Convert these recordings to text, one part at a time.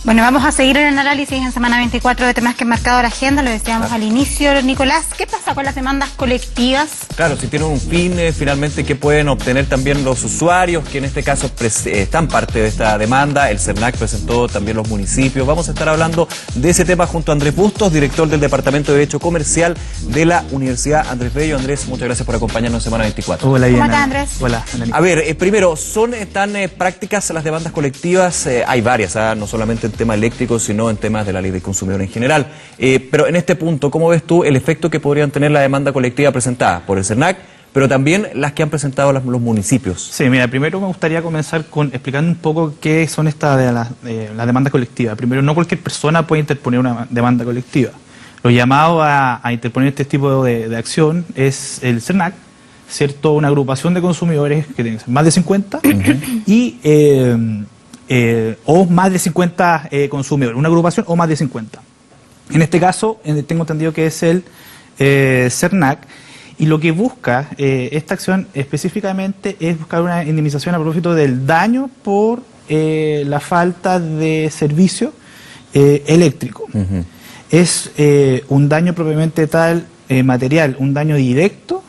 Bueno, vamos a seguir el análisis en semana 24 de temas que han marcado la agenda, lo decíamos al inicio, Nicolás. ¿Qué pasa con las demandas colectivas? Claro, si tienen un fin, finalmente, ¿qué pueden obtener también los usuarios, que en este caso están parte de esta demanda? El CERNAC presentó también los municipios. Vamos a estar hablando de ese tema junto a Andrés Bustos, director del Departamento de Derecho Comercial de la Universidad Andrés Bello. Andrés, muchas gracias por acompañarnos en semana 24. Hola, ¿Cómo estás, Andrés? Hola, Ana. A ver, primero, ¿son tan prácticas las demandas colectivas? Hay varias, no solamente en tema eléctrico, sino en temas de la ley del consumidor en general. Pero en este punto, ¿cómo ves tú el efecto que podrían tener la demanda colectiva presentada por el CERNAC, pero también las que han presentado los municipios? Sí, mira, primero me gustaría comenzar explicando un poco qué son las demandas colectivas. Primero, no cualquier persona puede interponer una demanda colectiva. Lo llamado a interponer este tipo de acción es el CERNAC, ¿cierto? Una agrupación de consumidores que tienen más de 50 y o más de 50 consumidores, una agrupación o más de 50. En este caso, tengo entendido que es el CERNAC, y lo que busca esta acción específicamente es buscar una indemnización a propósito del daño por la falta de servicio eléctrico. Es un daño propiamente tal material, un daño directo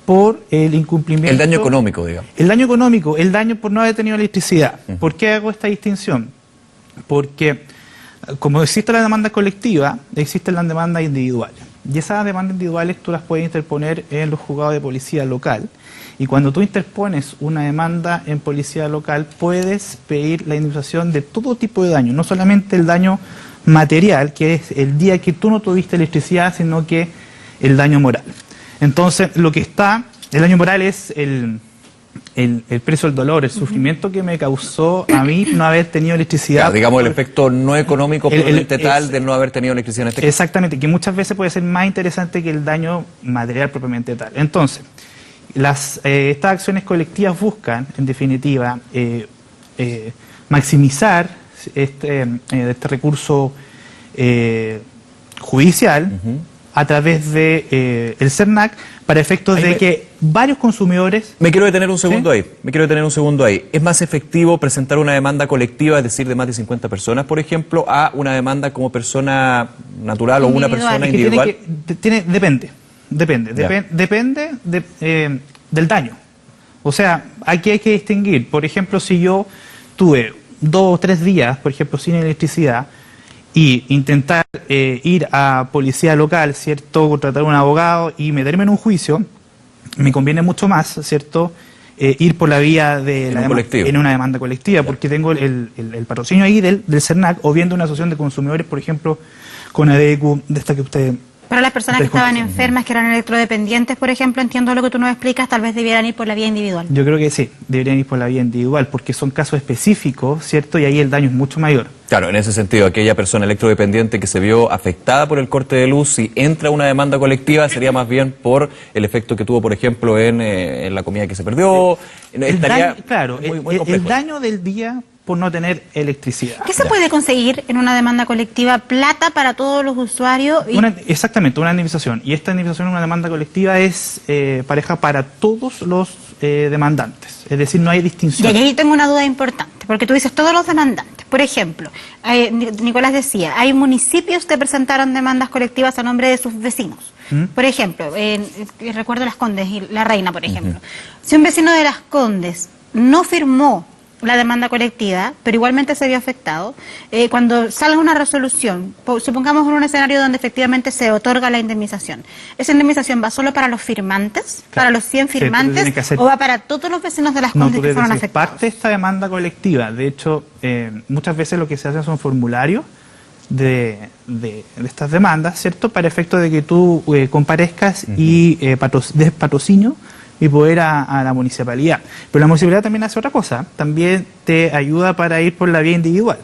por el incumplimiento... El daño económico, digamos. El daño económico, el daño por no haber tenido electricidad. ¿Por qué hago esta distinción? Porque, como existe la demanda colectiva, existen las demandas individuales. Y esas demandas individuales tú las puedes interponer en los juzgados de policía local. Y cuando tú interpones una demanda en policía local, puedes pedir la indemnización de todo tipo de daño, no solamente el daño material, que es el día que tú no tuviste electricidad, sino que el daño moral. Entonces, lo que está, el daño moral es el precio del dolor, el sufrimiento que me causó a mí no haber tenido electricidad. Claro, digamos, el efecto no económico propiamente tal de no haber tenido electricidad en este caso. Exactamente, que muchas veces puede ser más interesante que el daño material propiamente tal. Entonces, estas acciones colectivas buscan, en definitiva, maximizar este recurso judicial a través de el CERNAC para efectos de que varios consumidores... Me quiero detener un segundo ahí. ¿Es más efectivo presentar una demanda colectiva, es decir, de más de 50 personas, por ejemplo, a una demanda como persona natural o una persona individual? Depende del daño. O sea, aquí hay que distinguir. Por ejemplo, si yo tuve 2 o 3 días, por ejemplo, sin electricidad, y intentar ir a policía local, ¿cierto?, contratar un abogado y meterme en un juicio, me conviene mucho más, ¿cierto?, ir por la vía de en una demanda colectiva, porque tengo el patrocinio ahí del CERNAC, o bien de una asociación de consumidores, por ejemplo, con ADECU, de esta que usted... Para las personas que estaban enfermas, que eran electrodependientes, por ejemplo, entiendo lo que tú nos explicas, tal vez debieran ir por la vía individual. Yo creo que sí, deberían ir por la vía individual, porque son casos específicos, ¿cierto?, y ahí el daño es mucho mayor. Claro, en ese sentido, aquella persona electrodependiente que se vio afectada por el corte de luz, si entra una demanda colectiva, sería más bien por el efecto que tuvo, por ejemplo, en la comida que se perdió. El daño del día por no tener electricidad. ¿Qué se puede conseguir en una demanda colectiva? ¿Plata para todos los usuarios? Exactamente, una indemnización. Y esta indemnización en una demanda colectiva es pareja para todos los demandantes. Es decir, no hay distinción. Y ahí tengo una duda importante, porque tú dices todos los demandantes. Por ejemplo, Nicolás decía, hay municipios que presentaron demandas colectivas a nombre de sus vecinos. Por ejemplo, recuerdo Las Condes y La Reina, por ejemplo. Si un vecino de Las Condes no firmó la demanda colectiva, pero igualmente se vio afectado, cuando salga una resolución, supongamos en un escenario donde efectivamente se otorga la indemnización, ¿esa indemnización va solo para los firmantes, para los 100 firmantes, o va para todos los vecinos de Las Condes que fueron afectados? Parte de esta demanda colectiva. De hecho, muchas veces lo que se hace son formularios de estas demandas, ¿cierto?, para efecto de que tú comparezcas y des patrocinio y poder ir a la municipalidad. Pero la municipalidad también hace otra cosa, también te ayuda para ir por la vía individual.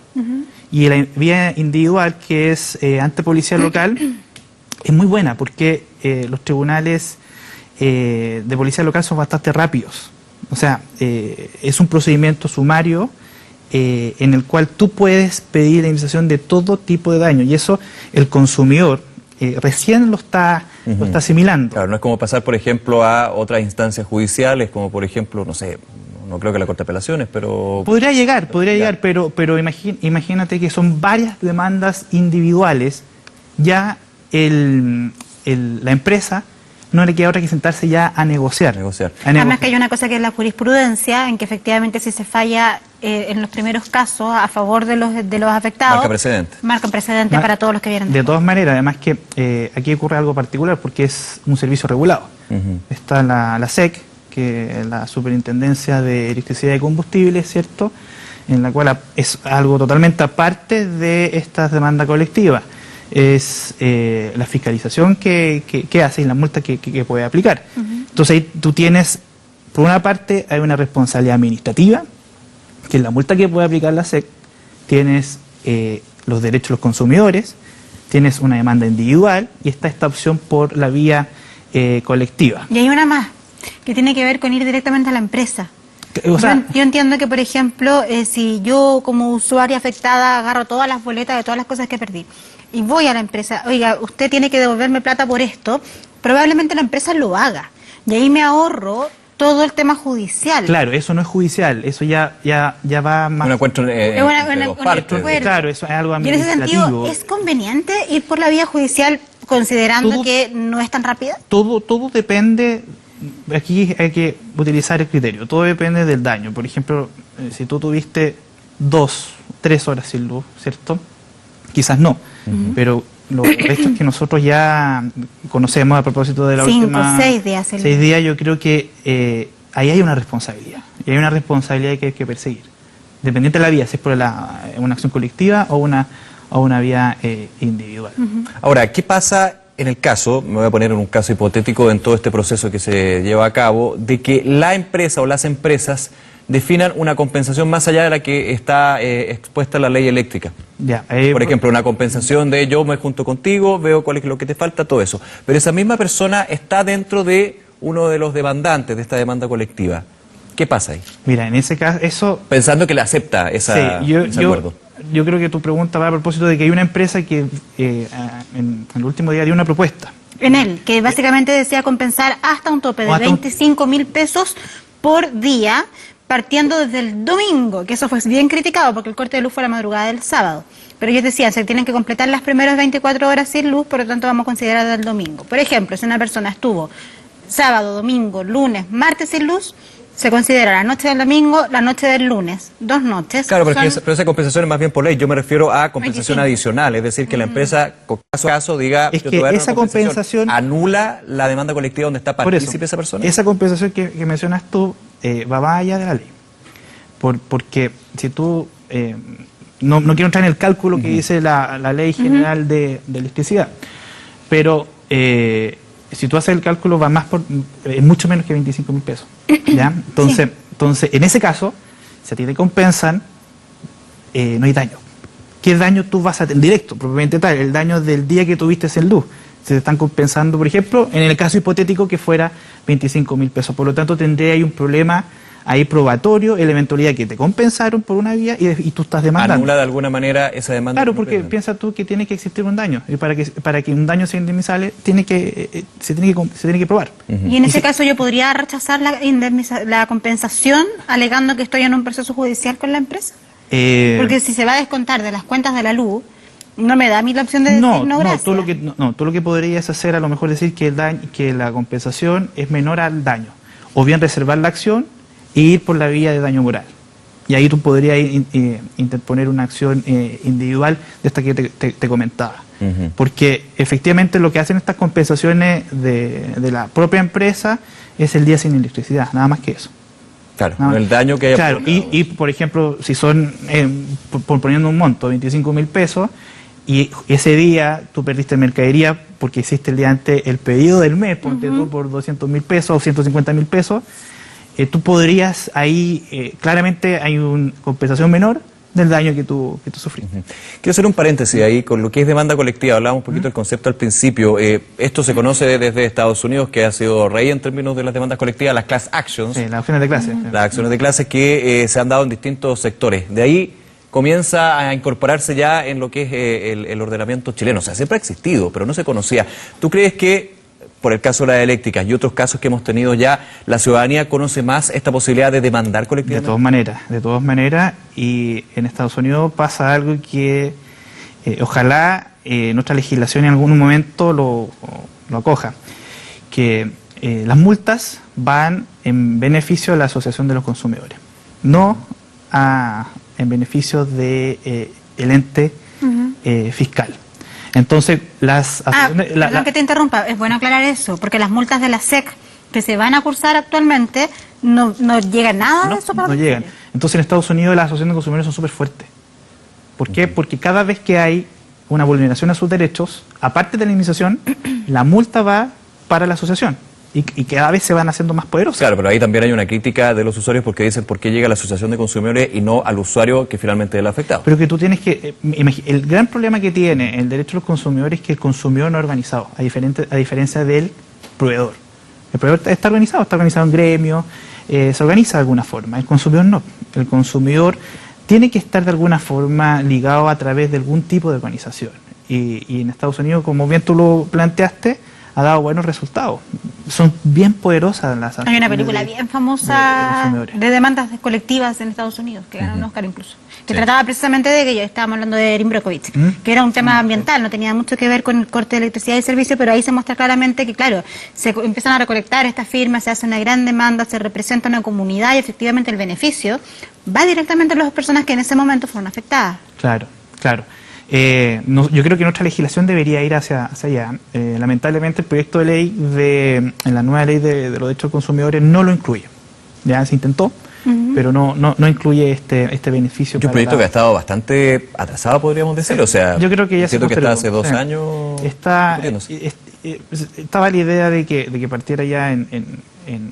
Y la vía individual, que es ante policía local, es muy buena, porque los tribunales de policía local son bastante rápidos. O sea, es un procedimiento sumario en el cual tú puedes pedir la indemnización de todo tipo de daño, y eso el consumidor recién lo está asimilando. Claro, no es como pasar, por ejemplo, a otras instancias judiciales, como por ejemplo, no sé, no creo que la Corte de Apelaciones, pero... Podría llegar, pero imagínate que son varias demandas individuales, ya la empresa no le queda otra que sentarse ya a negociar. Además que hay una cosa que es la jurisprudencia, en que efectivamente si se falla en los primeros casos a favor de los afectados... Marca precedente para todos los que vienen. De todas maneras, además que aquí ocurre algo particular porque es un servicio regulado. Está la SEC, que es la Superintendencia de Electricidad y Combustibles, ¿cierto?, en la cual es algo totalmente aparte de estas demandas colectivas. Es la fiscalización que hace y la multa que puede aplicar. Entonces ahí tú tienes, por una parte, hay una responsabilidad administrativa, que es la multa que puede aplicar la SEC, tienes los derechos de los consumidores, tienes una demanda individual y está esta opción por la vía colectiva. Y hay una más, que tiene que ver con ir directamente a la empresa. O sea, yo entiendo que, por ejemplo, si yo como usuaria afectada agarro todas las boletas de todas las cosas que perdí y voy a la empresa, oiga, usted tiene que devolverme plata por esto, probablemente la empresa lo haga. Y ahí me ahorro todo el tema judicial. Claro, eso no es judicial, eso ya va más... Un encuentro de dos partes. Claro, eso es algo administrativo. Y en ese sentido, ¿es conveniente ir por la vía judicial considerando que no es tan rápida? Todo depende... Aquí hay que utilizar el criterio, todo depende del daño. Por ejemplo, si tú tuviste 2, 3 horas sin luz, ¿cierto? Quizás no, pero los hechos que nosotros ya conocemos a propósito de la 5 última... 6 días. 6 días, yo creo que ahí hay una responsabilidad, y hay una responsabilidad que hay que perseguir, dependiente de la vía, si es por una acción colectiva o una vía individual. Ahora, ¿qué pasa en el caso, me voy a poner en un caso hipotético en todo este proceso que se lleva a cabo, de que la empresa o las empresas definan una compensación más allá de la que está expuesta la ley eléctrica? Por ejemplo, una compensación de yo me junto contigo, veo cuál es lo que te falta, todo eso. Pero esa misma persona está dentro de uno de los demandantes de esta demanda colectiva. ¿Qué pasa ahí? Mira, en ese caso, eso... Pensando que le acepta ese acuerdo. Yo creo que tu pregunta va a propósito de que hay una empresa que en el último día dio una propuesta. En él, que básicamente desea compensar hasta un tope de 25.000 pesos por día, partiendo desde el domingo, que eso fue bien criticado porque el corte de luz fue la madrugada del sábado. Pero ellos decían, se tienen que completar las primeras 24 horas sin luz, por lo tanto vamos a considerar el domingo. Por ejemplo, si una persona estuvo sábado, domingo, lunes, martes sin luz, se considera la noche del domingo, la noche del lunes, 2 noches. Claro, pero esa compensación es más bien por ley. Yo me refiero a compensación adicional, es decir, que la empresa, caso a caso, diga... Es que esa compensación anula la demanda colectiva donde está partícipe esa persona. Esa compensación que mencionas tú va más allá de la ley. Porque si tú... no quiero entrar en el cálculo que dice la Ley General de Electricidad, pero... si tú haces el cálculo va más es mucho menos que 25.000 pesos, ¿ya? Entonces, en ese caso, si a ti te compensan, no hay daño. ¿Qué daño tú vas a tener? Directo, propiamente tal, el daño del día que tuviste sin luz. Se te están compensando, por ejemplo, en el caso hipotético que fuera 25.000 pesos. Por lo tanto, tendría ahí un problema ahí probatorio, en la eventualidad que te compensaron por una vía y tú estás demandando. Anula de alguna manera esa demanda. Claro, porque piensa tú que tiene que existir un daño, y para que un daño sea indemnizable se tiene que probar. Y en ese caso yo podría rechazar la compensación alegando que estoy en un proceso judicial con la empresa. Porque si se va a descontar de las cuentas de la luz, no me da a mí la opción de decir no gracias. Tú lo que podrías hacer a lo mejor decir que la compensación es menor al daño, o bien reservar la acción e ir por la vía de daño moral. Y ahí tú podrías interponer una acción individual de esta que te comentaba. Porque efectivamente lo que hacen estas compensaciones de la propia empresa es el día sin electricidad, nada más que eso. Claro, el daño que haya... Claro, y por ejemplo, si son, poniendo un monto, 25.000 pesos, y ese día tú perdiste mercadería porque hiciste el día antes el pedido del mes, ponte tú por 200.000 pesos o 150.000 pesos, tú podrías ahí, claramente hay una compensación menor del daño que tú sufriste. Quiero hacer un paréntesis ahí con lo que es demanda colectiva. Hablábamos un poquito del concepto al principio. Esto se conoce desde Estados Unidos, que ha sido rey en términos de las demandas colectivas, las class actions. Sí, las acciones de clase. Las acciones de clase que se han dado en distintos sectores. De ahí comienza a incorporarse ya en lo que es el ordenamiento chileno. O sea, siempre ha existido, pero no se conocía. ¿Tú crees que por el caso de las eléctricas y otros casos que hemos tenido ya, ¿la ciudadanía conoce más esta posibilidad de demandar colectivamente? De todas maneras, y en Estados Unidos pasa algo que ojalá nuestra legislación en algún momento lo acoja, que las multas van en beneficio de la Asociación de los Consumidores, no en beneficio de el ente fiscal. Entonces, perdón que te interrumpa, es bueno aclarar eso, porque las multas de la SEC que se van a cursar actualmente no llega nada de eso para no llegan. Entonces, en Estados Unidos las asociaciones de consumidores son súper fuertes. ¿Por qué? Porque cada vez que hay una vulneración a sus derechos, aparte de la indemnización, la multa va para la asociación. Y cada vez se van haciendo más poderosas. Claro, pero ahí también hay una crítica de los usuarios porque dicen por qué llega la Asociación de Consumidores y no al usuario que finalmente es el afectado. Pero que tú tienes que... el gran problema que tiene el derecho de los consumidores es que el consumidor no es organizado, a diferencia del proveedor. El proveedor está organizado en gremios, se organiza de alguna forma. El consumidor no. El consumidor tiene que estar de alguna forma ligado a través de algún tipo de organización. Y en Estados Unidos, como bien tú lo planteaste, ha dado buenos resultados. Son bien poderosas las... Hay una película bien famosa de demandas colectivas en Estados Unidos, que ganó un Oscar incluso, que trataba precisamente de que yo estábamos hablando de Erin Brockovich, que era un tema ambiental, no tenía mucho que ver con el corte de electricidad y servicio, pero ahí se muestra claramente que, claro, se empiezan a recolectar estas firmas, se hace una gran demanda, se representa una comunidad y efectivamente el beneficio va directamente a las personas que en ese momento fueron afectadas. Claro. Yo creo que nuestra legislación debería ir hacia allá. Lamentablemente el proyecto de ley en la nueva ley de los derechos de consumidores no lo incluye. Ya se intentó, pero no incluye este beneficio. Un proyecto que ha estado bastante atrasado, podríamos decir. O sea, yo creo que ya siento que está hace 2 años. Estaba la idea de que partiera ya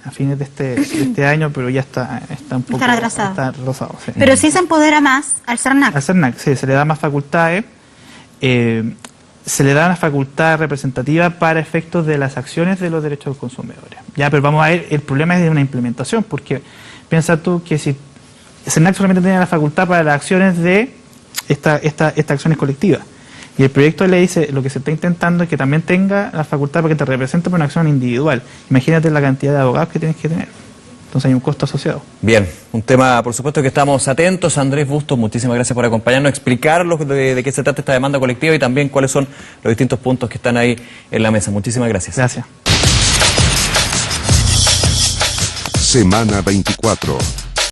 a fines de este año, pero ya está un poco retrasado. Está retrasado, sí. Pero sí se empodera más al CERNAC. Al CERNAC, sí, se le da más facultades, se le da una facultad representativa para efectos de las acciones de los derechos de los consumidores. Ya, pero vamos a ver, el problema es de una implementación, porque piensa tú que si el CERNAC solamente tiene la facultad para las acciones de estas acciones colectivas. Y el proyecto de ley lo que se está intentando es que también tenga la facultad para que te represente por una acción individual. Imagínate la cantidad de abogados que tienes que tener. Entonces hay un costo asociado. Bien, un tema por supuesto que estamos atentos. Andrés Bustos, muchísimas gracias por acompañarnos, explicar de qué se trata esta demanda colectiva y también cuáles son los distintos puntos que están ahí en la mesa. Muchísimas gracias. Gracias. Semana 24.